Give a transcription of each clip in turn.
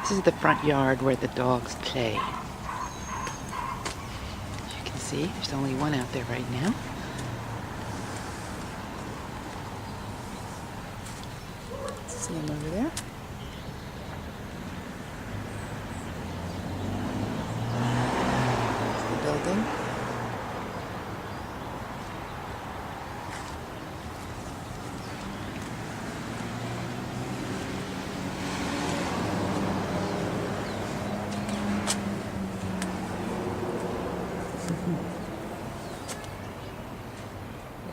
This is the front yard where the dogs play. As you can see, there's only one out there right now. See him over there? There's the building.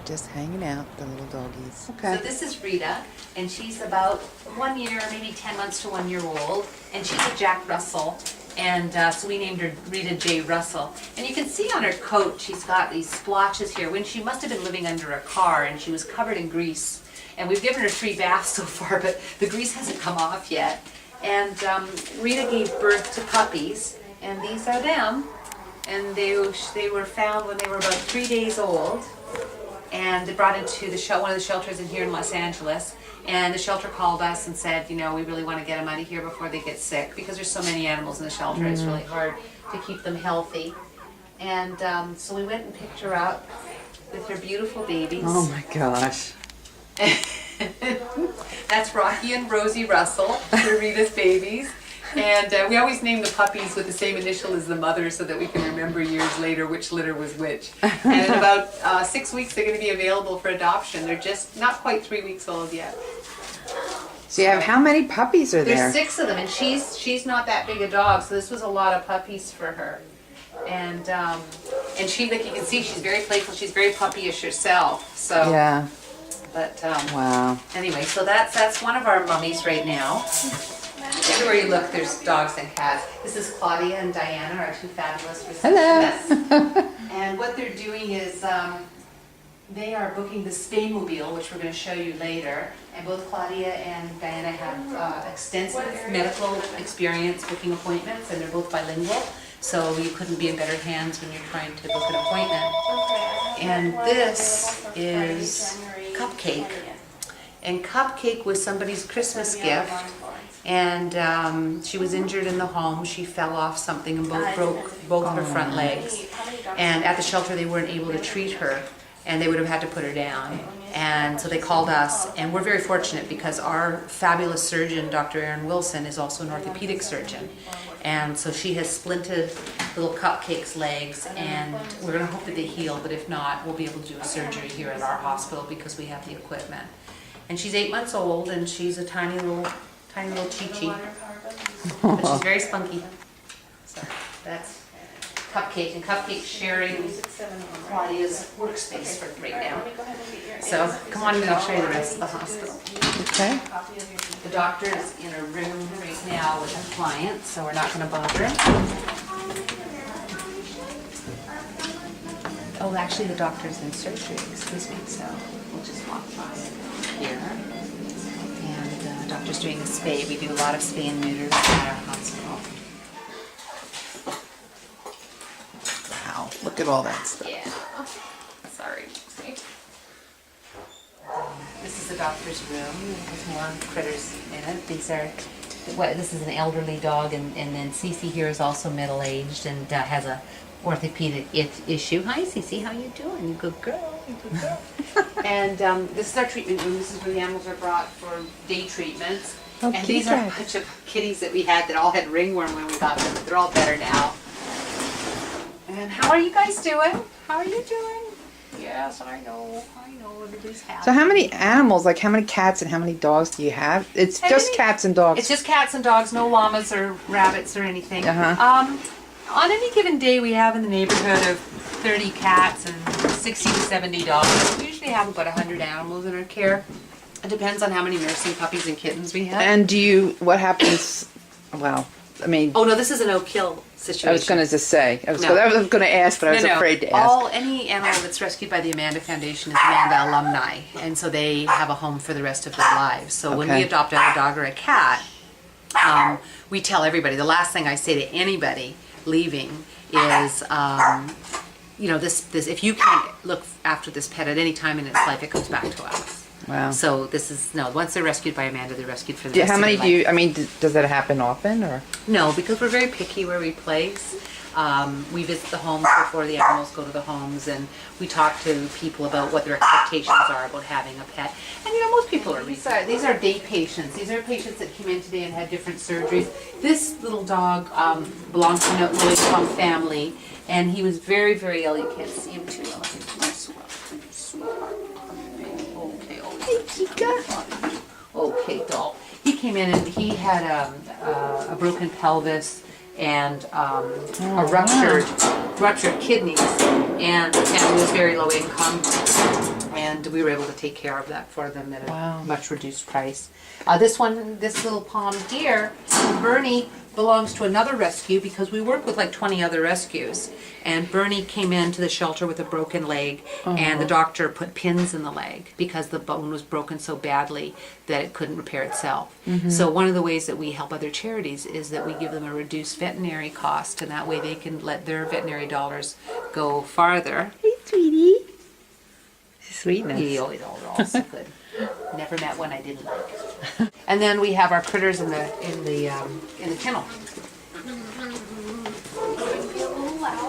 Just hanging out, the little doggies. Okay. So this is Rita, and she's about 1 year, maybe 10 months to 1 year old, and she's a Jack Russell, and so we named her Rita J. Russell. And you can see on her coat, she's got these splotches here, when she must have been living under a car, and she was covered in grease. And we've given her 3 baths so far, but the grease hasn't come off yet. And Rita gave birth to puppies, and these are them. And they were found when they were about 3 days old. And they brought into one of the shelters in here in Los Angeles, and the shelter called us and said, you know, we really want to get them out of here before they get sick, because there's so many animals in the shelter. It's really hard to keep them healthy. And so we went and picked her up with her beautiful babies. Oh my gosh. That's Rocky and Rosie Russell, they're Rita's babies. And we always name the puppies with the same initial as the mother so that we can remember years later which litter was which. And in about 6 weeks they're going to be available for adoption. They're just not quite 3 weeks old yet. So you have, how many puppies are there? There's 6 of them, and she's not that big a dog, so this was a lot of puppies for her. And she, like you can see, she's very playful. She's very puppyish herself. So Yeah. But Wow. anyway, so that's one of our mummies right now. Everywhere you look, there's dogs and cats. This is Claudia and Diana, our 2 fabulous receptionists. And what they're doing is they are booking the Spainmobile, which we're going to show you later. And both Claudia and Diana have extensive medical experience booking appointments, and they're both bilingual. So you couldn't be in better hands when you're trying to book an appointment. And this is Cupcake. And Cupcake was somebody's Christmas gift. And she was injured in the home. She fell off something and broke both her front legs. And at the shelter they weren't able to treat her, and they would have had to put her down. And so they called us, and we're very fortunate because our fabulous surgeon, Dr. Erin Wilson, is also an orthopedic surgeon. And so she has splinted little Cupcake's legs, and we're going to hope that they heal, but if not, we'll be able to do a surgery here at our hospital because we have the equipment. And she's 8 months old, and she's a tiny little Chi-Chi, but she's very spunky. So that's Cupcake, and Cupcake sharing Claudia's workspace for right now. So come on in and I'll show you the rest of the hospital. Okay. The doctor is in a room right now with a client, so we're not going to bother him. Oh, actually the doctor's in surgery, excuse me, so we'll just walk by here. Doctor's doing a spay. We do a lot of spay and neuters at our hospital. Wow, look at all that stuff. Yeah. Sorry. This is the doctor's room. There's more critters in it. These are, this is an elderly dog, and then Cece here is also middle-aged and has a orthopedic issue. Hi, Cece, how you doing? You good girl. You good girl. And this is our treatment room. This is where the animals are brought for day treatments. Oh, and these are a bunch of kitties that we had that all had ringworm when we got them. They're all better now. And how are you guys doing? How are you doing? Yes, I know. Everybody's happy. So how many animals, like how many cats and how many dogs do you have? It's just cats and dogs. It's just cats and dogs, no llamas or rabbits or anything. On any given day, we have in the neighborhood of 30 cats and 60 to 70 dogs. We usually have about 100 animals in our care. It depends on how many nursing puppies and kittens we have. And what happens, well, I mean. Oh no, this is a no-kill situation. I was going to just say, I was going to ask, but I was afraid to ask. Any animal that's rescued by the Amanda Foundation is Amanda alumni, and so they have a home for the rest of their lives. So when we adopt a dog or a cat, we tell everybody, the last thing I say to anybody leaving is, you know, this if you can't look after this pet at any time in its life, it comes back to us. Wow. So this is, no, once they're rescued by Amanda, they're rescued for the Yeah, rest how of many their do life. you? I mean, does that happen often, or? No, because we're very picky where we place. We visit the homes before the animals go to the homes, and we talk to people about what their expectations are about having a pet. And you know, most people are reasonable. These are day patients. These are patients that came in today and had different surgeries. This little dog belongs to a low-income family, and he was very, very ill. You can't see him too well. Okay, okay, doll. He came in and he had a broken pelvis and a ruptured kidneys, and the family was very low income, and we were able to take care of that for them at a much reduced price. This little pom here, Bernie, belongs to another rescue because we work with like 20 other rescues, and Bernie came into the shelter with a broken leg, and the doctor put pins in the leg because the bone was broken so badly that it couldn't repair itself. So one of the ways that we help other charities is that we give them a reduced veterinary cost, and that way they can let their veterinary dollars go farther. Hey, sweetie. Sweetness. They're all so good. Never met one I didn't like. And then we have our critters in the kennel.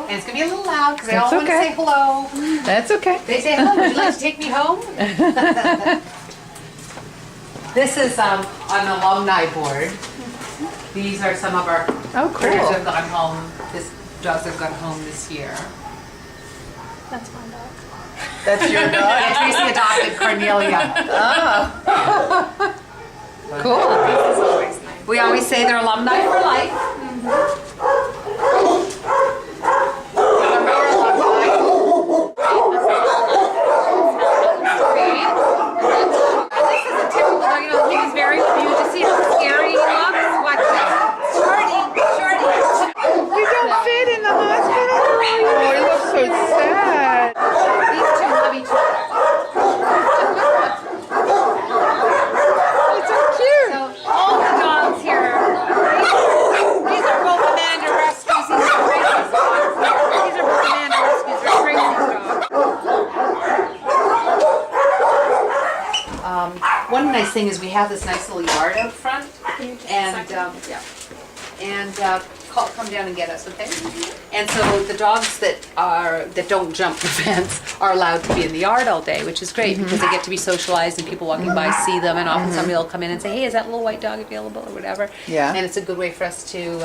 And it's gonna be a little loud because they all want to say hello. That's okay. They say hello. Would you like to take me home? This is an alumni board. These are some of our critters that have gone home. Dogs have gone home this year. That's my dog. That's your dog. Yeah, Tracy adopted Cornelia. Cool. We always say they're alumni for life. This is a typical dog. You know, he was very cute. You see how scary he looks? Watch this. Shorty. You don't fit in the hospital. Oh, you look so sad. These two love each other. It's so cute. So all the dogs here, these are both Amanda rescues. These are Tracy's dogs. These are both Amanda rescues. They're Tracy's dogs. One nice thing is we have this nice little yard out front, and come down and get us, okay? And so the dogs that don't jump the fence are allowed to be in the yard all day, which is great because they get to be socialized and people walking by see them, and often somebody will come in and say, hey, is that little white dog available or whatever? Yeah. And it's a good way for us to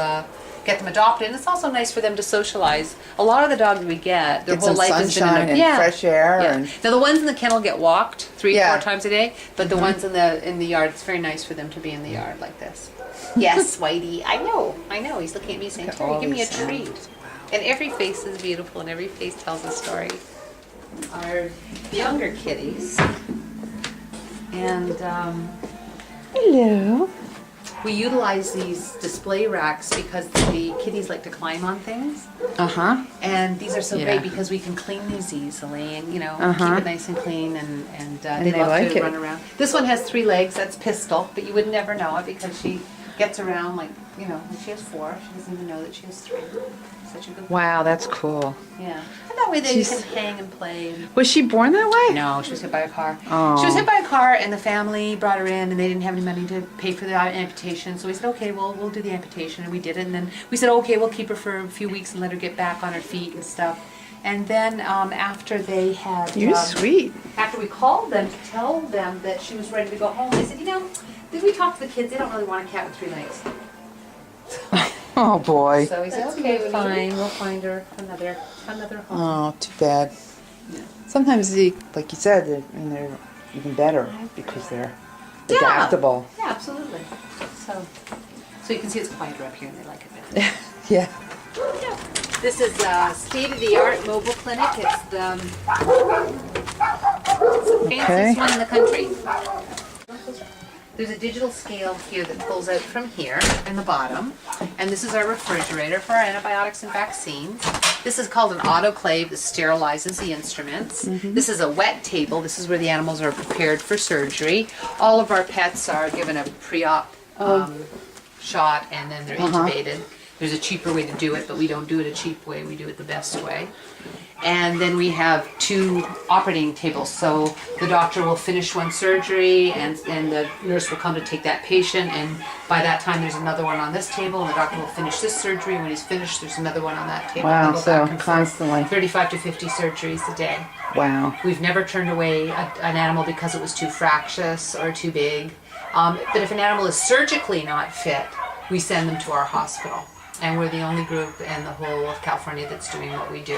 get them adopted, and it's also nice for them to socialize. A lot of the dogs we get, their Get whole some life has been sunshine in and fresh air. Yeah. And Now the ones in the kennel get walked 3 or Yeah. 4 times a day, but the ones in the yard, it's very nice for them to be in the yard like this. Yes, Whitey. I know. He's looking at me saying, Look at Terry, all give me a these treat. sounds. And every face is beautiful and every face tells a story. Our younger kitties. And hello. we utilize these display racks because the kitties like to climb on things. And these are so Yeah. great because we can clean these easily and, keep it nice and clean, and they they love like to it. run around. This one has 3 legs, that's Pistol, but you would never know it because she gets around like, when she has 4, she doesn't even know that she has 3. Such a good Wow, that's cool. Yeah. And that way they She's- can hang and play. Was she born that way? No, she was hit by a car. Oh. She was hit by a car, and the family brought her in, and they didn't have any money to pay for the amputation. So we said, okay, well, we'll do the amputation, and we did it. And then we said, okay, we'll keep her for a few weeks and let her get back on her feet and stuff. And then after they had, You're sweet. after we called them to tell them that she was ready to go home, they said, did we talk to the kids? They don't really want a cat with 3 legs. Oh boy. So we said, okay, fine, we'll find her another home. Oh, too bad. Sometimes like you said, they're even better because they're adaptable. Yeah, absolutely. So you can see it's quieter up here and they like it better. Yeah. This is a state-of-the-art mobile clinic. It's the fanciest one in the country. There's a digital scale here that pulls out from here in the bottom. And this is our refrigerator for our antibiotics and vaccines. This is called an autoclave that sterilizes the instruments. This is a wet table. This is where the animals are prepared for surgery. All of our pets are given a pre-op shot, and then they're intubated. There's a cheaper way to do it, but we don't do it a cheap way. We do it the best way. And then we have 2 operating tables. So the doctor will finish one surgery and the nurse will come to take that patient. And by that time, there's another one on this table. And the doctor will finish this surgery. And when he's finished, there's another one on that table. Wow, And they go so back and forth. constantly. 35 to 50 surgeries a day. Wow. We've never turned away an animal because it was too fractious or too big. But if an animal is surgically not fit, we send them to our hospital. And we're the only group in the whole of California that's doing what we do.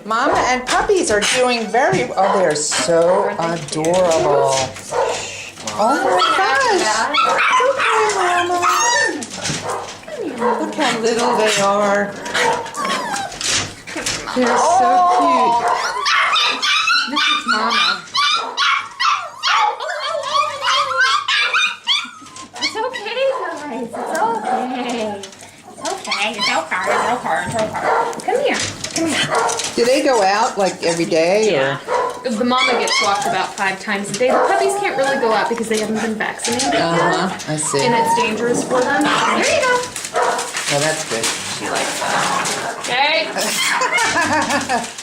Mama and puppies are doing very. Oh, they are so adorable. Oh my gosh! It's okay, Mama. Look how little they are. They're so cute. This is Mama. It's okay, guys. It's okay. It's okay. It's okay. It's okay. It's okay. Come here. Come here. Do they go out like every day? Or? The mama gets walked about 5 times a day. The puppies can't really go out because they haven't been vaccinated yet. I see. And it's dangerous for them. Here you go. Oh, that's good. She likes that. Okay.